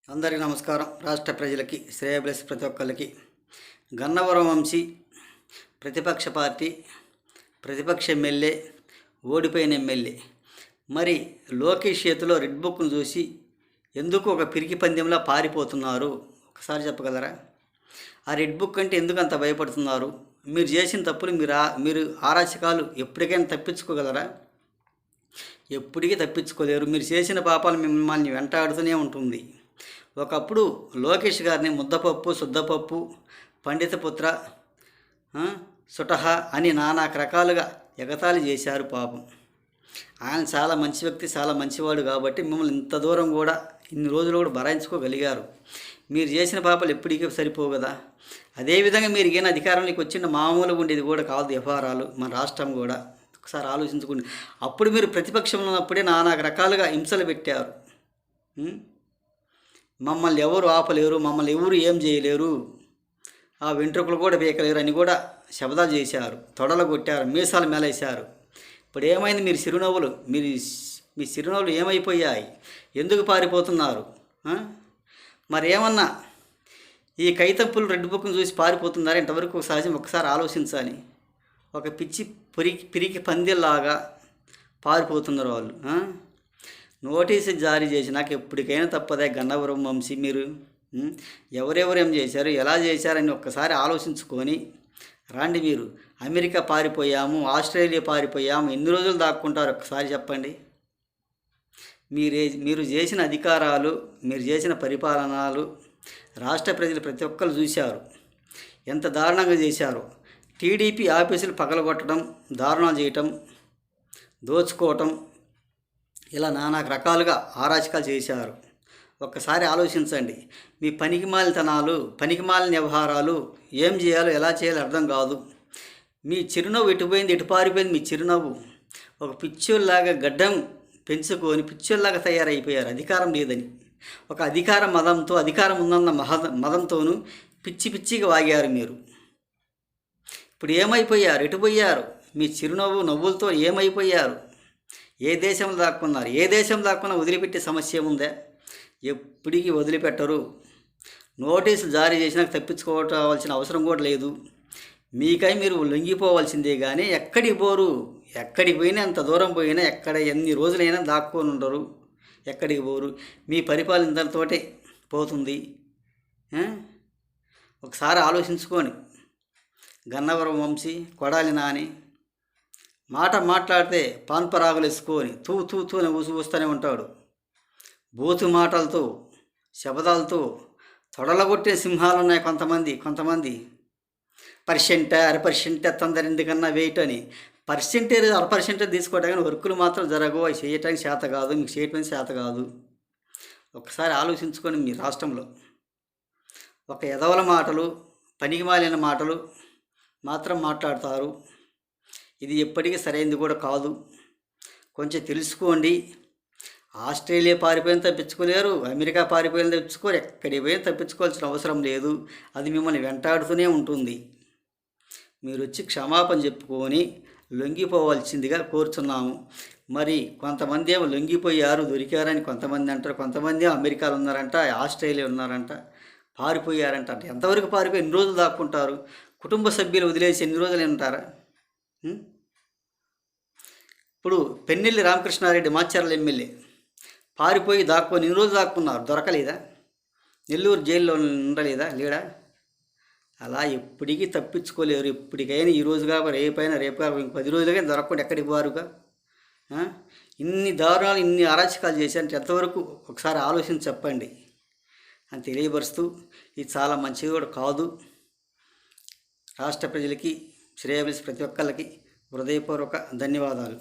అందరికీ నమస్కారం. రాష్ట్ర ప్రజలకి, శ్రేయోభిలాషి ప్రతి ఒక్కరికి గన్నవరం వంశీ ప్రతిపక్ష పార్టీ, ప్రతిపక్ష ఎమ్మెల్యే, ఓడిపోయిన ఎమ్మెల్యే. మరి లోకేష్ చేతిలో రెడ్ బుక్ను చూసి ఎందుకు ఒక పిరికి పందెంలా పారిపోతున్నారు? ఒకసారి చెప్పగలరా? ఆ రెడ్ బుక్ అంటే ఎందుకు అంత భయపడుతున్నారు? మీరు చేసిన తప్పులు మీరు ఆరాచకాలు ఎప్పటికైనా తప్పించుకోగలరా? ఎప్పటికీ తప్పించుకోలేరు. మీరు చేసిన పాపాలు మిమ్మల్ని వెంటాడుతూనే ఉంటుంది. ఒకప్పుడు లోకేష్ గారిని ముద్దపప్పు, శుద్ధపప్పు, పండితపుత్ర, సుటహ అని నానా రకాలుగా ఎగతాళి చేశారు. పాపం ఆయన చాలా మంచి వ్యక్తి, చాలా మంచివాడు కాబట్టి మిమ్మల్ని ఇంత దూరం కూడా ఇన్ని రోజులు కూడా భరాయించుకోగలిగారు. మీరు చేసిన పాపాలు ఎప్పటికీ సరిపోవు కదా. అదేవిధంగా మీరు ఏమైనా అధికారంలోకి వచ్చిన మామూలుగా ఉండేది కూడా కాదు వ్యవహారాలు. మన రాష్ట్రం కూడా ఒకసారి ఆలోచించుకోండి. అప్పుడు మీరు ప్రతిపక్షంలో ఉన్నప్పుడే నానా రకాలుగా హింసలు పెట్టారు. మమ్మల్ని ఎవరు ఆపలేరు, మమ్మల్ని ఎవరు ఏం చేయలేరు, ఆ వెంట్రుకలు కూడా పీకలేరు అని కూడా శబ్దాలు చేశారు, తొడలు కొట్టారు, మీసాలు మేలేశారు. ఇప్పుడు ఏమైంది? మీ చిరునవ్వులు ఏమైపోయాయి? ఎందుకు పారిపోతున్నారు? మరి ఏమన్నా ఈ కైతంపులు రెడ్ బుక్ను చూసి పారిపోతున్నారు? ఇంతవరకు ఒకసారి ఆలోచించాలి. ఒక పిరికి పందిలాగా పారిపోతున్నారు వాళ్ళు. నోటీసు జారీ చేసినాక ఎప్పటికైనా తప్పదే గన్నవరం వంశీ. మీరు ఎవరెవరు ఏం చేశారు, ఎలా చేశారని ఒక్కసారి ఆలోచించుకొని రండి. మీరు అమెరికా పారిపోయాము, ఆస్ట్రేలియా పారిపోయాము, ఎన్ని రోజులు దాక్కుంటారు? ఒక్కసారి చెప్పండి. మీరు చేసిన అధికారాలు, మీరు చేసిన పరిపాలనలు రాష్ట్ర ప్రజలు ప్రతి ఒక్కరు చూశారు. ఎంత దారుణంగా చేశారు. టీడీపీ ఆఫీసులు పగలగొట్టడం, దారుణాలు చేయటం, దోచుకోవటం, ఇలా నానా రకాలుగా ఆరాచకాలు చేశారు. ఒక్కసారి ఆలోచించండి. మీ పనికిమాలిన వ్యవహారాలు ఏం చేయాలో, ఎలా చేయాలో అర్థం కాదు. మీ చిరునవ్వు ఎటుపోయింది, ఎటు పారిపోయింది మీ చిరునవ్వు? ఒక పిచ్చోళ్ళలాగా గడ్డం పెంచుకొని పిచ్చోళ్ళలాగా తయారైపోయారు అధికారం లేదని. ఒక అధికారం ఉందన్న మదంతోనూ పిచ్చిగా వాగారు మీరు. ఇప్పుడు ఏమైపోయారు? ఎటుపోయారు? మీ నవ్వులతో ఏమైపోయారు? ఏ దేశంలో దాక్కున్నారు? ఏ దేశం దాక్కున్నా వదిలిపెట్టే సమస్య ఉందా? ఎప్పటికీ వదిలిపెట్టరు. నోటీసులు జారీ చేసినాక తప్పించుకోవాల్సిన అవసరం కూడా లేదు. మీకై మీరు లొంగిపోవాల్సిందే కానీ ఎక్కడికి పోరు. ఎక్కడికి పోయినా, ఎంత దూరం పోయినా, ఎన్ని రోజులైనా దాక్కొని ఉండరు. ఎక్కడికి పోరు. మీ పరిపాలనతోటే పోతుంది. ఒకసారి ఆలోచించుకొని గన్నవరం వంశీ, కొడాలి నాని మాట్లాడితే పాన్పరాగులు వేసుకొని తూని ఊస్తూనే ఉంటాడు. బూతు మాటలతో, శబ్దాలతో తొడలగొట్టే సింహాలు ఉన్నాయి కొంతమంది. అరపర్సెంట్ తొందర ఎందుకన్నా వెయిట్ అని అరపర్సెంటేజ్ తీసుకోవడానికి వర్కులు మాత్రం జరగవు. అవి చేయటానికి చేత కాదు, మీకు చేయటం చేత కాదు. ఒకసారి ఆలోచించుకొని మీ రాష్ట్రంలో ఒక ఎదవల మాటలు, పనికిమాలిన మాటలు మాత్రం మాట్లాడతారు. ఇది ఎప్పటికీ సరైనది కూడా కాదు. కొంచెం తెలుసుకోండి. ఆస్ట్రేలియా పారిపోయిన తప్పించుకోలేరు, అమెరికా పారిపోయిన తప్పించుకోరు, ఎక్కడికి పోయినా తప్పించుకోవాల్సిన అవసరం లేదు. అది మిమ్మల్ని వెంటాడుతూనే ఉంటుంది. మీరు వచ్చి క్షమాపణ చెప్పుకొని లొంగిపోవాల్సిందిగా కోరుచున్నాము. మరి కొంతమంది ఏమో లొంగిపోయారు, దొరికారని కొంతమంది అంటారు, కొంతమంది అమెరికాలో ఉన్నారంట, ఆస్ట్రేలియా ఉన్నారంట, పారిపోయారంట. ఎంతవరకు పారిపోయి ఎన్ని రోజులు దాక్కుంటారు? కుటుంబ సభ్యులు వదిలేసి ఎన్ని రోజులు ఉంటారా? ఇప్పుడు పెన్నెల్లి రామకృష్ణారెడ్డి మాచర్ల ఎమ్మెల్యే పారిపోయి దాక్కొని ఎన్ని రోజులు దాక్కున్నారు? దొరకలేదా? నెల్లూరు జైల్లో ఉండలేదా? లేడా? అలా ఎప్పటికీ తప్పించుకోలేరు. ఎప్పటికైనా ఈరోజుగా రేపు 10 రోజులుగా దొరకకుండా ఎక్కడికి పోరుగా. ఇన్ని దారుణాలు, ఇన్ని అరాచకాలు చేశారంటే ఎంతవరకు ఒకసారి ఆలోచించి చెప్పండి అని తెలియపరుస్తూ, ఇది చాలా మంచిది కూడా కాదు. రాష్ట్ర ప్రజలకి, శ్రేయోభిలాషి ప్రతి ఒక్కరికి హృదయపూర్వక ధన్యవాదాలు.